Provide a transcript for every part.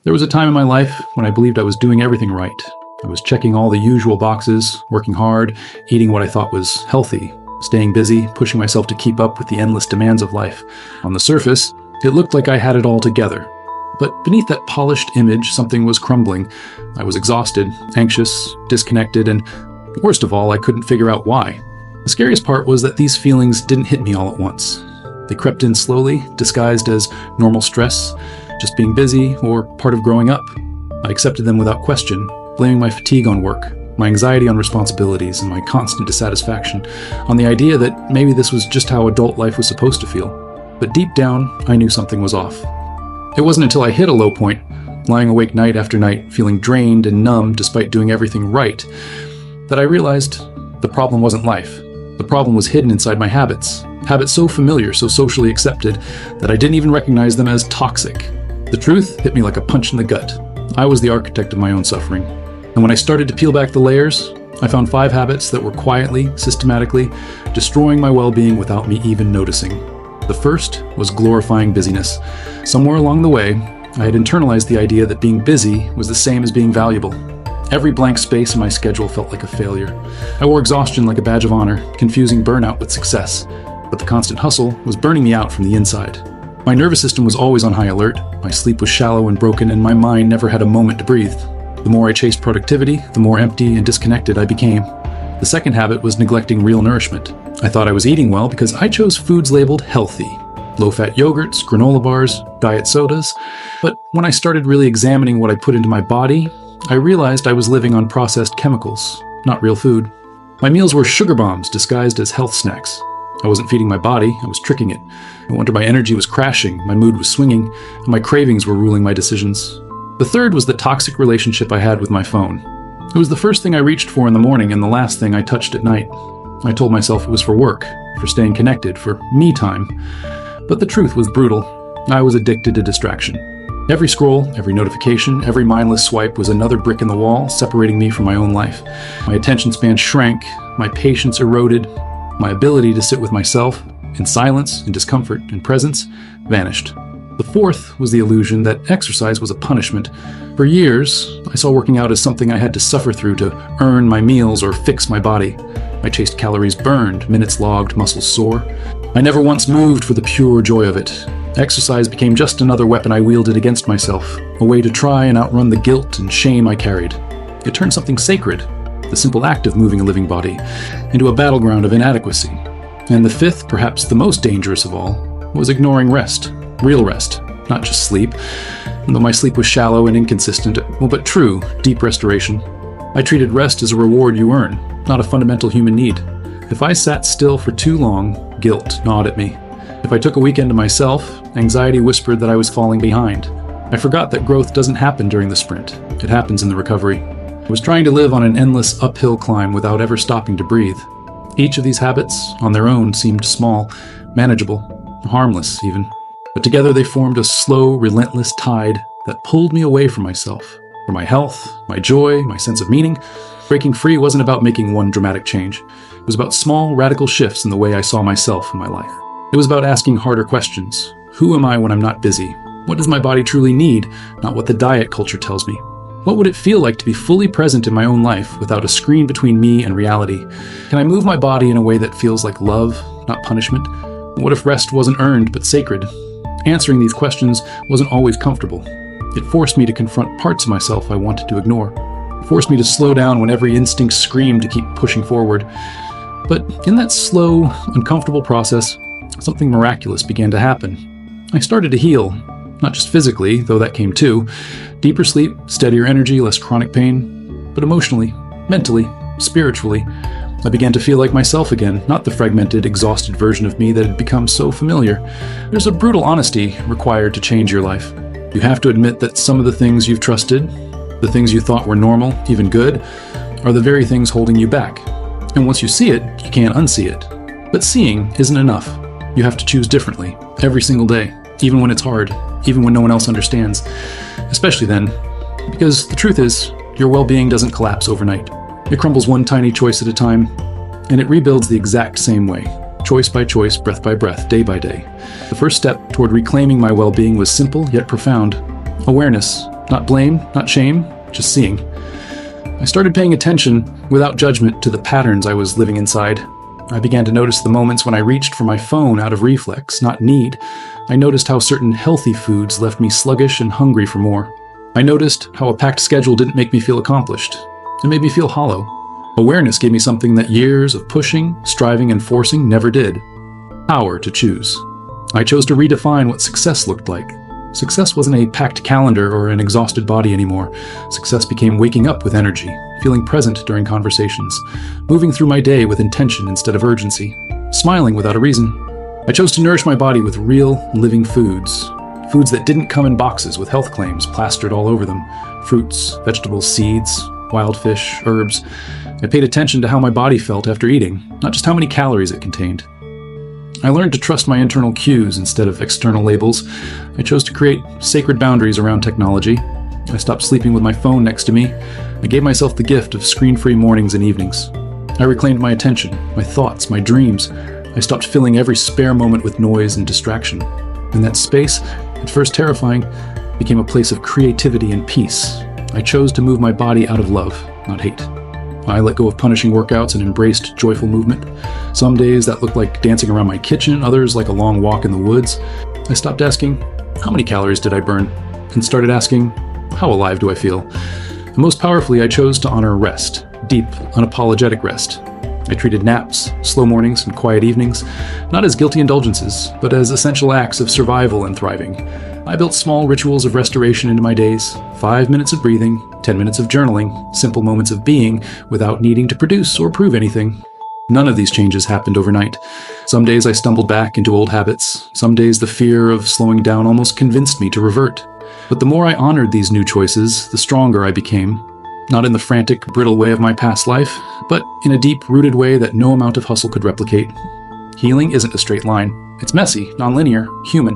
There was a time in my life when I believed I was doing everything right. I was checking all the usual boxes, working hard, eating what I thought was healthy, staying busy, pushing myself to keep up with the endless demands of life. On the surface, it looked like I had it all together. But beneath that polished image, something was crumbling. I was exhausted, anxious, disconnected, and worst of all, I couldn't figure out why. The scariest part was that these feelings didn't hit me all at once. They crept in slowly, disguised as normal stress, just being busy, or part of growing up. I accepted them without question, blaming my fatigue on work, my anxiety on responsibilities, and my constant dissatisfaction on the idea that maybe this was just how adult life was supposed to feel. But deep down, I knew something was off. It wasn't until I hit a low point, lying awake night after night, feeling drained and numb despite doing everything right, that I realized the problem wasn't life. The problem was hidden inside my habits so familiar, so socially accepted, that I didn't even recognize them as toxic. The truth hit me like a punch in the gut. I was the architect of my own suffering. And when I started to peel back the layers, I found 5 habits that were quietly, systematically, destroying my well-being without me even noticing. The first was glorifying busyness. Somewhere along the way, I had internalized the idea that being busy was the same as being valuable. Every blank space in my schedule felt like a failure. I wore exhaustion like a badge of honor, confusing burnout with success. But the constant hustle was burning me out from the inside. My nervous system was always on high alert, my sleep was shallow and broken, and my mind never had a moment to breathe. The more I chased productivity, the more empty and disconnected I became. The second habit was neglecting real nourishment. I thought I was eating well because I chose foods labeled healthy. Low-fat yogurts, granola bars, diet sodas. But when I started really examining what I put into my body, I realized I was living on processed chemicals, not real food. My meals were sugar bombs disguised as health snacks. I wasn't feeding my body, I was tricking it. No wonder my energy was crashing, my mood was swinging, and my cravings were ruling my decisions. The third was the toxic relationship I had with my phone. It was the first thing I reached for in the morning and the last thing I touched at night. I told myself it was for work, for staying connected, for me time. But the truth was brutal. I was addicted to distraction. Every scroll, every notification, every mindless swipe was another brick in the wall, separating me from my own life. My attention span shrank, my patience eroded, my ability to sit with myself in silence, in discomfort, in presence vanished. The fourth was the illusion that exercise was a punishment. For years, I saw working out as something I had to suffer through to earn my meals or fix my body. I chased calories burned, minutes logged, muscles sore. I never once moved for the pure joy of it. Exercise became just another weapon I wielded against myself, a way to try and outrun the guilt and shame I carried. It turned something sacred, the simple act of moving a living body, into a battleground of inadequacy. And the fifth, perhaps the most dangerous of all, was ignoring rest. Real rest, not just sleep. Though my sleep was shallow and inconsistent, but true, deep restoration. I treated rest as a reward you earn, not a fundamental human need. If I sat still for too long, guilt gnawed at me. If I took a weekend to myself, anxiety whispered that I was falling behind. I forgot that growth doesn't happen during the sprint. It happens in the recovery. I was trying to live on an endless uphill climb without ever stopping to breathe. Each of these habits, on their own, seemed small, manageable, harmless even. But together they formed a slow, relentless tide that pulled me away from myself, from my health, my joy, my sense of meaning. Breaking free wasn't about making one dramatic change. It was about small, radical shifts in the way I saw myself and my life. It was about asking harder questions. Who am I when I'm not busy? What does my body truly need, not what the diet culture tells me? What would it feel like to be fully present in my own life without a screen between me and reality? Can I move my body in a way that feels like love, not punishment? What if rest wasn't earned but sacred? Answering these questions wasn't always comfortable. It forced me to confront parts of myself I wanted to ignore. It forced me to slow down when every instinct screamed to keep pushing forward. But in that slow, uncomfortable process, something miraculous began to happen. I started to heal, not just physically, though that came too. Deeper sleep, steadier energy, less chronic pain. But emotionally, mentally, spiritually, I began to feel like myself again, not the fragmented, exhausted version of me that had become so familiar. There's a brutal honesty required to change your life. You have to admit that some of the things you've trusted, the things you thought were normal, even good, are the very things holding you back. And once you see it, you can't unsee it. But seeing isn't enough. You have to choose differently, every single day, even when it's hard, even when no one else understands. Especially then, because the truth is, your well-being doesn't collapse overnight. It crumbles one tiny choice at a time, and it rebuilds the exact same way, choice by choice, breath by breath, day by day. The first step toward reclaiming my well-being was simple yet profound. Awareness. Not blame, not shame, just seeing. I started paying attention, without judgment, to the patterns I was living inside. I began to notice the moments when I reached for my phone out of reflex, not need. I noticed how certain healthy foods left me sluggish and hungry for more. I noticed how a packed schedule didn't make me feel accomplished. It made me feel hollow. Awareness gave me something that years of pushing, striving, and forcing never did. Power to choose. I chose to redefine what success looked like. Success wasn't a packed calendar or an exhausted body anymore. Success became waking up with energy, feeling present during conversations, moving through my day with intention instead of urgency, smiling without a reason. I chose to nourish my body with real, living foods. Foods that didn't come in boxes with health claims plastered all over them. Fruits, vegetables, seeds, wild fish, herbs. I paid attention to how my body felt after eating, not just how many calories it contained. I learned to trust my internal cues instead of external labels. I chose to create sacred boundaries around technology. I stopped sleeping with my phone next to me. I gave myself the gift of screen-free mornings and evenings. I reclaimed my attention, my thoughts, my dreams. I stopped filling every spare moment with noise and distraction. And that space, at first terrifying, became a place of creativity and peace. I chose to move my body out of love, not hate. I let go of punishing workouts and embraced joyful movement. Some days that looked like dancing around my kitchen, others like a long walk in the woods. I stopped asking, how many calories did I burn? And started asking, how alive do I feel? And most powerfully, I chose to honor rest, deep, unapologetic rest. I treated naps, slow mornings, and quiet evenings, not as guilty indulgences, but as essential acts of survival and thriving. I built small rituals of restoration into my days, 5 minutes of breathing, 10 minutes of journaling, simple moments of being without needing to produce or prove anything. None of these changes happened overnight. Some days I stumbled back into old habits. Some days the fear of slowing down almost convinced me to revert. But the more I honored these new choices, the stronger I became. Not in the frantic, brittle way of my past life, but in a deep-rooted way that no amount of hustle could replicate. Healing isn't a straight line. It's messy, nonlinear, human.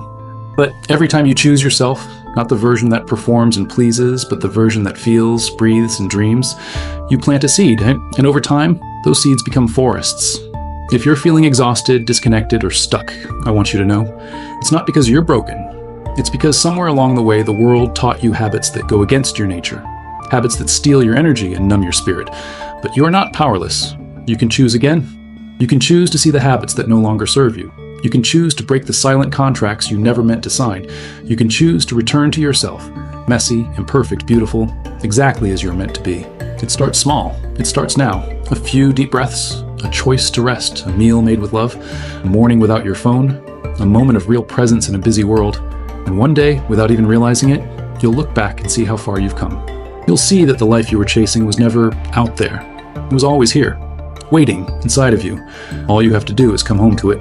But every time you choose yourself, not the version that performs and pleases, but the version that feels, breathes, and dreams, you plant a seed, and over time, those seeds become forests. If you're feeling exhausted, disconnected, or stuck, I want you to know, it's not because you're broken. It's because somewhere along the way, the world taught you habits that go against your nature, habits that steal your energy and numb your spirit. But you are not powerless. You can choose again. You can choose to see the habits that no longer serve you. You can choose to break the silent contracts you never meant to sign. You can choose to return to yourself, messy, imperfect, beautiful, exactly as you're meant to be. It starts small. It starts now. A few deep breaths, a choice to rest, a meal made with love, a morning without your phone, a moment of real presence in a busy world. And one day, without even realizing it, you'll look back and see how far you've come. You'll see that the life you were chasing was never out there. It was always here, waiting inside of you. All you have to do is come home to it.